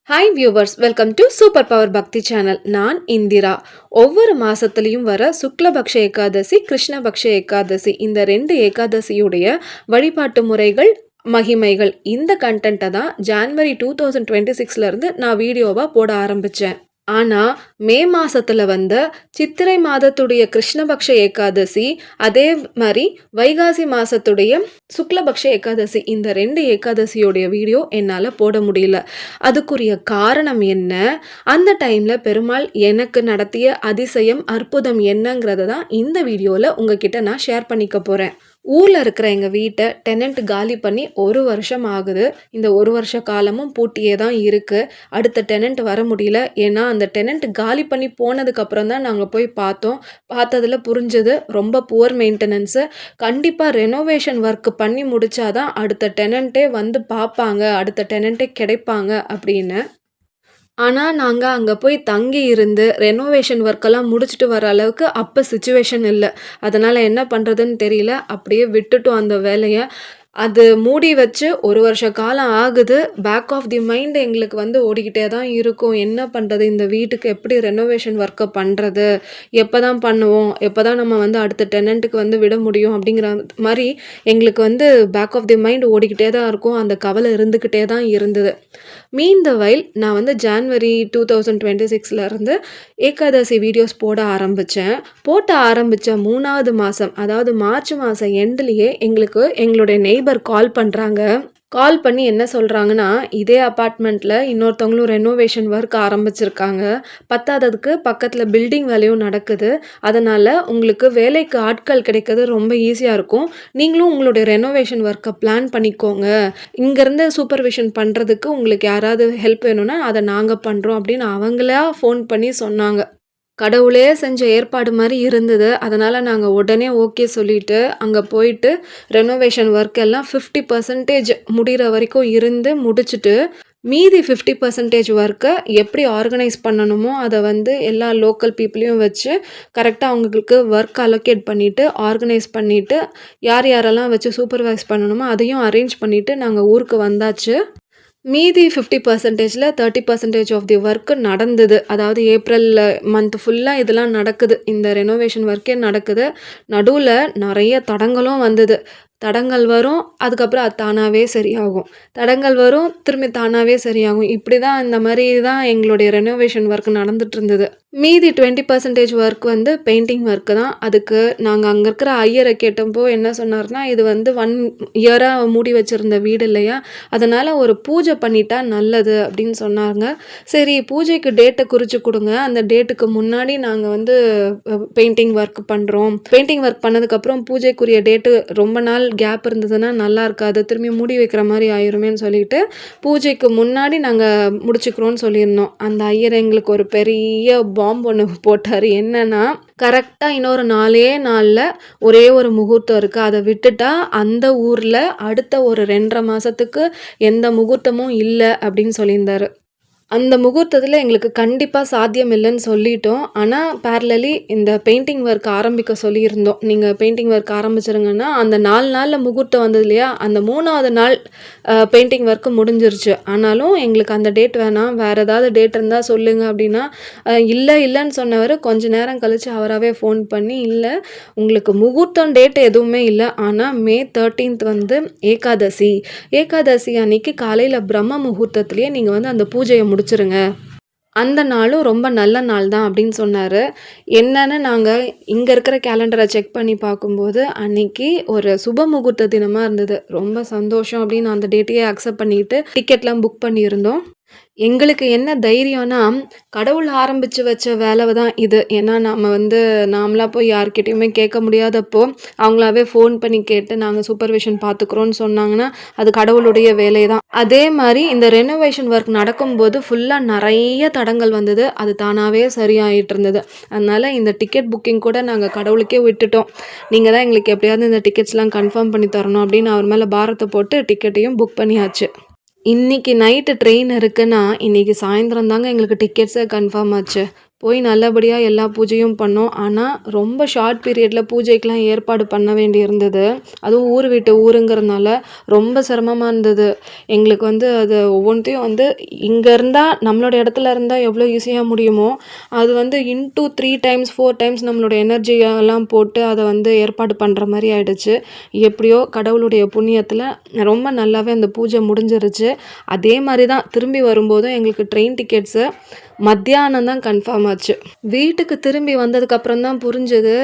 Hi viewers, welcome to super power பக்தி channel. நான் இந்திரா. ஒவ்வொரு மாதத்துலேயும் வர சுக்லபக்ஷ ஏகாதசி, கிருஷ்ணபக்ஷ ஏகாதசி, இந்த 2 ஏகாதசியுடைய வழிபாட்டு முறைகள், மகிமைகள், இந்த கண்டென்ட்டை தான் ஜான்வரி 2026லேருந்து நான் வீடியோவாக போட ஆரம்பித்தேன். ஆனால் மே மாதத்தில் வந்த சித்திரை மாதத்துடைய கிருஷ்ணபக்ஷ ஏகாதசி, அதே மாதிரி வைகாசி மாதத்துடைய சுக்லபக்ஷ ஏகாதசி, இந்த 2 ஏகாதசியோடைய வீடியோ என்னால் போட முடியல. அதுக்குரிய காரணம் என்ன, அந்த டைமில் பெருமாள் எனக்கு நடத்திய அதிசயம், அற்புதம் என்னங்கிறத தான் இந்த வீடியோவில் உங்ககிட்ட நான் ஷேர் பண்ணிக்க போகிறேன். ஊரில் இருக்கிற எங்கள் வீட்டை டெனண்ட் காலி பண்ணி 1 வருஷம் ஆகுது. இந்த 1 வருஷ காலமும் பூட்டியே தான் இருக்குது. அடுத்த டெனண்ட் வர முடியல. ஏன்னா அந்த டெனண்ட் காலி பண்ணி போனதுக்கப்புறம் தான் நாங்கள் போய் பார்த்தோம். பார்த்ததில் புரிஞ்சது ரொம்ப புவர் மெயின்டெனன்ஸு. கண்டிப்பாக ரெனோவேஷன் ஒர்க் பண்ணி முடித்தாதான் அடுத்த டெனண்ட்டே வந்து பார்ப்பாங்க, அடுத்த டெனண்ட்டே கிடைப்பாங்க அப்படின்னு. ஆனால் நாங்கள் அங்கே போய் தங்கி இருந்து ரெனோவேஷன் ஒர்க்கெல்லாம் முடிச்சுட்டு வர அளவுக்கு அப்போ சிச்சுவேஷன் இல்லை. அதனால் என்ன பண்ணுறதுன்னு தெரியல. அப்படியே விட்டுட்டோம் அந்த வேலையை. அது மூடி வச்சு 1 வருஷ காலம் ஆகுது. பேக் ஆஃப் தி மைண்ட் எங்களுக்கு வந்து ஓடிக்கிட்டே தான் இருக்கும். என்ன பண்ணுறது, இந்த வீட்டுக்கு எப்படி ரெனோவேஷன் ஒர்க்கை பண்ணுறது, எப்போ தான் பண்ணுவோம், எப்போ தான் நம்ம வந்து அடுத்த டெனண்ட்டுக்கு வந்து விட முடியும் அப்படிங்கிற மாதிரி எங்களுக்கு வந்து பேக் ஆஃப் தி மைண்ட் ஓடிக்கிட்டே தான் இருக்கும். அந்த கவலை இருந்துக்கிட்டே தான் இருந்தது. மீன் த வைல் நான் வந்து ஜான்வரி 2026லேருந்து ஏகாதசி வீடியோஸ் போட ஆரம்பித்த 3வது மாதம், அதாவது மார்ச் மாதம் எண்ட்லேயே எங்களுக்கு எங்களுடைய நெய்பர் கால் பண்ணுறாங்க. கால் பண்ணி என்ன சொல்கிறாங்கன்னா, இதே அப்பார்ட்மெண்ட்டில் இன்னொருத்தவங்களும் ரெனோவேஷன் ஒர்க் ஆரம்பிச்சிருக்காங்க. பத்தாததுக்கு பக்கத்தில் பில்டிங் வேலையும் நடக்குது. அதனால் உங்களுக்கு வேலைக்கு ஆட்கள் கிடைக்கிறது ரொம்ப ஈஸியாக இருக்கும். நீங்களும் உங்களுடைய ரெனோவேஷன் ஒர்க்கை பிளான் பண்ணிக்கோங்க. இங்கேருந்து சூப்பர்விஷன் பண்ணுறதுக்கு உங்களுக்கு யாராவது ஹெல்ப் வேணும்னா அதை நாங்கள் பண்ணுறோம் அப்படின்னு அவங்களா ஃபோன் பண்ணி சொன்னாங்க. கடவுளே செஞ்ச ஏற்பாடு மாதிரி இருந்தது. அதனால் நாங்கள் உடனே ஓகே சொல்லிவிட்டு அங்கே போயிட்டு ரெனோவேஷன் ஒர்க் எல்லாம் 50% முடிகிற வரைக்கும் இருந்து முடிச்சுட்டு, மீதி 50% ஒர்க்கை எப்படி ஆர்கனைஸ் பண்ணணுமோ அதை வந்து எல்லா லோக்கல் பீப்புளையும் வச்சு கரெக்டாக அவங்களுக்கு ஒர்க் அலோகேட் பண்ணிவிட்டு, ஆர்கனைஸ் பண்ணிவிட்டு, யார் யாரெல்லாம் வச்சு சூப்பர்வைஸ் பண்ணணுமோ அதையும் அரேஞ்ச் பண்ணிவிட்டு நாங்கள் ஊருக்கு வந்தாச்சு. மீதி 50%ல் 30% ஆஃப் தி ஒர்க்கு நடந்தது. அதாவது ஏப்ரல் மந்த் ஃபுல்லாக இதெல்லாம் நடக்குது. இந்த ரெனோவேஷன் ஒர்க்கே நடக்குது. நடுவில் நிறைய தடங்களும் வந்தது. தடங்கள் வரும், அதுக்கப்புறம் அது தானாகவே சரியாகும். தடங்கள் வரும், திரும்பி தானாகவே சரியாகும். இப்படி தான் இந்த மாதிரி தான் எங்களுடைய ரெனோவேஷன் ஒர்க் நடந்துட்டு இருந்தது. மீதி 20% ஒர்க் வந்து பெயிண்டிங் ஒர்க்கு தான். அதுக்கு நாங்கள் அங்கே இருக்கிற ஐயரை கேட்டப்போ என்ன சொன்னார்னா, இது வந்து 1 இயராக மூடி வச்சுருந்த வீடு இல்லையா, அதனால் ஒரு பூஜை பண்ணிட்டா நல்லது அப்படின்னு சொன்னாங்க. சரி, பூஜைக்கு டேட்டை குறித்து கொடுங்க, அந்த டேட்டுக்கு முன்னாடி நாங்கள் வந்து பெயிண்டிங் ஒர்க் பண்ணுறோம். பெயிண்டிங் ஒர்க் பண்ணதுக்கப்புறம் பூஜைக்குரிய டேட்டு ரொம்ப நாள் கேப் இருந்ததுன்னா நல்லா இருக்காது, திரும்பி மூடி வைக்கிற மாதிரி ஆயிருமேன்னு சொல்லிட்டு பூஜைக்கு முன்னாடி நாங்கள் முடிச்சுக்கிறோன்னு சொல்லியிருந்தோம். அந்த ஐயர் எங்களுக்கு ஒரு பெரிய பாம்பு ஒன்று போட்டார். என்னன்னா, கரெக்டாக இன்னொரு 4 நாளில் ஒரே ஒரு முகூர்த்தம் இருக்குது, அதை விட்டுட்டா அந்த ஊரில் அடுத்த ஒரு 2.5 மாதத்துக்கு எந்த முகூர்த்தமும் இல்லை அப்படின்னு சொல்லியிருந்தார். அந்த முகூர்த்தத்தில் எங்களுக்கு கண்டிப்பாக சாத்தியம் இல்லைன்னு சொல்லிட்டோம். ஆனால் பேரலலி இந்த பெயிண்டிங் ஒர்க் ஆரம்பிக்க சொல்லியிருந்தோம். நீங்கள் பெயிண்டிங் ஒர்க் ஆரம்பிச்சிருங்கன்னா, அந்த 4 நாளில் முகூர்த்தம் வந்தது இல்லையா, அந்த 3வது நாள் பெயிண்டிங் ஒர்க்கு முடிஞ்சிருச்சு. ஆனாலும் எங்களுக்கு அந்த டேட் வேணாம், வேறு ஏதாவது டேட் இருந்தால் சொல்லுங்கள் அப்படின்னா, இல்லைன்னு சொன்னவர் கொஞ்ச நேரம் கழித்து அவராகவே ஃபோன் பண்ணி, இல்லை உங்களுக்கு முகூர்த்தம் டேட் எதுவுமே இல்லை, ஆனால் May 13th வந்து ஏகாதசி அன்னைக்கு காலையில் பிரம்ம முகூர்த்தத்துலேயே நீங்கள் வந்து அந்த பூஜையை முடிச்சிருங்க, அந்த நாளும் ரொம்ப நல்ல நாள் தான் அப்படின்னு சொன்னார். என்னன்னு நாங்கள் இங்கே இருக்கிற கேலண்டரை செக் பண்ணி பார்க்கும்போது அன்னைக்கு ஒரு சுப முகூர்த்த தினமாக இருந்தது. ரொம்ப சந்தோஷம் அப்படின்னு அந்த டேட்டையே அக்செப்ட் பண்ணிக்கிட்டு டிக்கெட்லாம் புக் பண்ணியிருந்தோம். எங்களுக்கு என்ன தைரியம்னா, கடவுள் ஆரம்பித்து வச்ச வேலை தான் இது. ஏன்னா நம்ம வந்து நாமளாக போய் யார்கிட்டையுமே கேட்க முடியாதப்போ அவங்களாவே ஃபோன் பண்ணி கேட்டு நாங்கள் சூப்பர்விஷன் பார்த்துக்குறோன்னு சொன்னாங்கன்னா அது கடவுளுடைய வேலை தான். அதே மாதிரி இந்த ரெனோவேஷன் ஒர்க் நடக்கும்போது ஃபுல்லாக நிறைய தடங்கள் வந்தது. அது தானாகவே சரியாயிட்டு இருந்தது. அதனால் இந்த டிக்கெட் புக்கிங் கூட நாங்கள் கடவுளுக்கே விட்டுட்டோம். நீங்கள் தான் எங்களுக்கு எப்படியாவது இந்த டிக்கெட்ஸ்லாம் கன்ஃபார்ம் பண்ணி தரணும் அப்படின்னு அவர் மேலே பாரத்தை போட்டு டிக்கெட்டையும் புக் பண்ணியாச்சு. இன்றைக்கி நைட்டு ட்ரெயின் இருக்குன்னா இன்றைக்கி சாயந்தரம் தாங்க எங்களுக்கு டிக்கெட்ஸே கன்ஃபார்ம் ஆச்சு. போய் நல்லபடியா எல்லா பூஜையும் பண்ணோம். ஆனா, ரொம்ப ஷார்ட் பீரியட்ல பூஜைக்கெல்லாம் ஏற்பாடு பண்ண வேண்டியிருந்தது. அதுவும் ஊர் விட்டு ஊருங்கிறதுனால ரொம்ப சிரமமா இருந்தது. எங்களுக்கு வந்து அது ஒவ்வொன்த்தையும் வந்து இங்க இருந்தா நம்மளோட இடத்துல இருந்தா எவ்வளோ ஈஸியா முடியுமோ, அது வந்து இன்டூ 3 டைம்ஸ், 4 டைம்ஸ் நம்மளோட எனர்ஜியெல்லாம் போட்டு அத வந்து ஏற்பாடு பண்ற மாரி ஆயிடுச்சு. எப்படியோ கடவுளுடைய புண்ணியத்துல ரொம்ப நல்லாவே அந்த பூஜை முடிஞ்சிருச்சு. அதே மாரி தான் திரும்பி வரும்போதும் எங்களுக்கு ட்ரெயின் டிக்கெட்ஸு மத்தியானம் தான் கன்ஃபார்ம் ஆச்சு. வீட்டுக்கு திரும்பி வந்ததுக்கப்புறம் தான் புரிஞ்சது,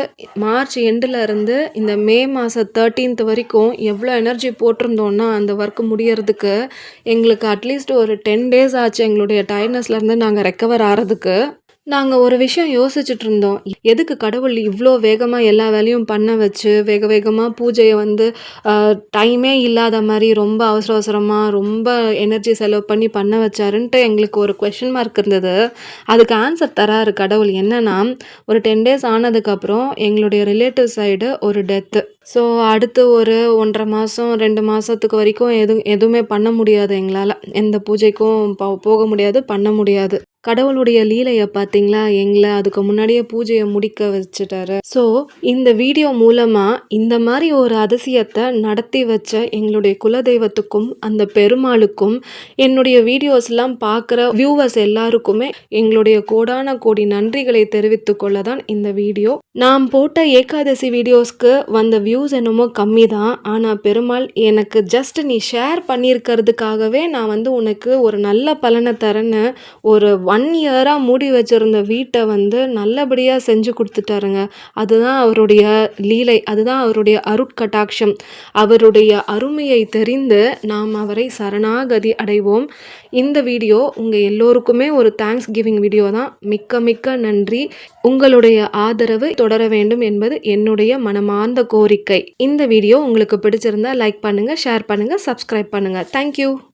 மார்ச் எண்டுல இருந்து இந்த மே மாசம் 13th வரைக்கும் எவ்வளோ எனர்ஜி போட்டிருந்தோம்னா, அந்த ஒர்க் முடியறதுக்கு எங்களுக்கு அட்லீஸ்ட் ஒரு 10 டேஸ் ஆச்சு எங்களுடைய டயர்ட்னஸ்லேருந்து நாங்க ரெக்கவர் ஆறதுக்கு. நாங்க ஒரு விஷயம் யோசிச்சுட்டு இருந்தோம். எதுக்கு கடவுள் இவ்ளோ வேகமா எல்லா வேலையும் பண்ண வச்சு, வேக வேகமா பூஜைய வந்து அ டைமே இல்லாத மாரி ரொம்ப அவசர அவசரமா, ரொம்ப எனர்ஜி செலவு பண்ணி பண்ண வச்சாருன்ட்டு எங்களுக்கு ஒரு கொஸ்டின் மார்க் இருந்தது. அதுக்கு ஆன்சர் தராரு கடவுள். என்னன்னா, ஒரு 10 டேஸ் ஆனதுக்கப்புறம் எங்களுடைய ரிலேட்டிவ் சைடு ஒரு டெத்து. ஸோ அடுத்து ஒரு 1 1/2 மாசம், 2 மாசத்துக்கு வரைக்கும் எதுவுமே பண்ண முடியாது எங்களால. எந்த பூஜைக்கும் போக முடியாது, பண்ண முடியாது. கடவுளுடைய லீலைய பார்த்தீங்களா? எங்கள அதுக்கு முன்னாடியே பூஜைய முடிக்க வச்சுட்டாரு. ஸோ இந்த வீடியோ மூலமா இந்த மாரி ஒரு அதிசயத்த நடத்தி வச்ச எங்களுடைய குலதெய்வத்துக்கும், அந்த பெருமாளுக்கும், என்னுடைய வீடியோஸ்லாம் பார்க்குற வியூவர்ஸ் எல்லாருக்குமே எங்களுடைய கோடான கோடி நன்றிகளை தெரிவித்துக் கொள்ள தான் இந்த வீடியோ. நான் போட்ட ஏகாதசி வீடியோஸ்க்கு வந்த வியூஸ் என்னமோ கம்மி தான். ஆனா பெருமாள் எனக்கு ஜஸ்ட் நீ ஷேர் பண்ணியிருக்கிறதுக்காகவே நான் வந்து உனக்கு ஒரு நல்ல பலன தரேன்னு ஒரு 1 இயரா மூடி வச்சிருந்த வீட்ட வந்து நல்லபடியா செஞ்சு குடுத்துட்டாருங்க. அதுதான் அவருடைய லீலை. அதுதான் அவருடைய அருட்கடாட்சம். அவருடைய அருமையை தெரிந்து நாம் அவரை சரணாகதி அடைவோம். இந்த வீடியோ உங்க எல்லோருக்குமே ஒரு தேங்க்ஸ் கிவிங் வீடியோ தான். மிக்க மிக்க நன்றி. உங்களுடைய ஆதரவு தொடர வேண்டும் என்பது என்னுடைய மனமார்ந்த கோரிக்கை. இந்த வீடியோ உங்களுக்கு பிடிச்சிருந்தா லைக் பண்ணுங்க, ஷேர் பண்ணுங்க, சப்ஸ்கிரைப் பண்ணுங்க. Thank you.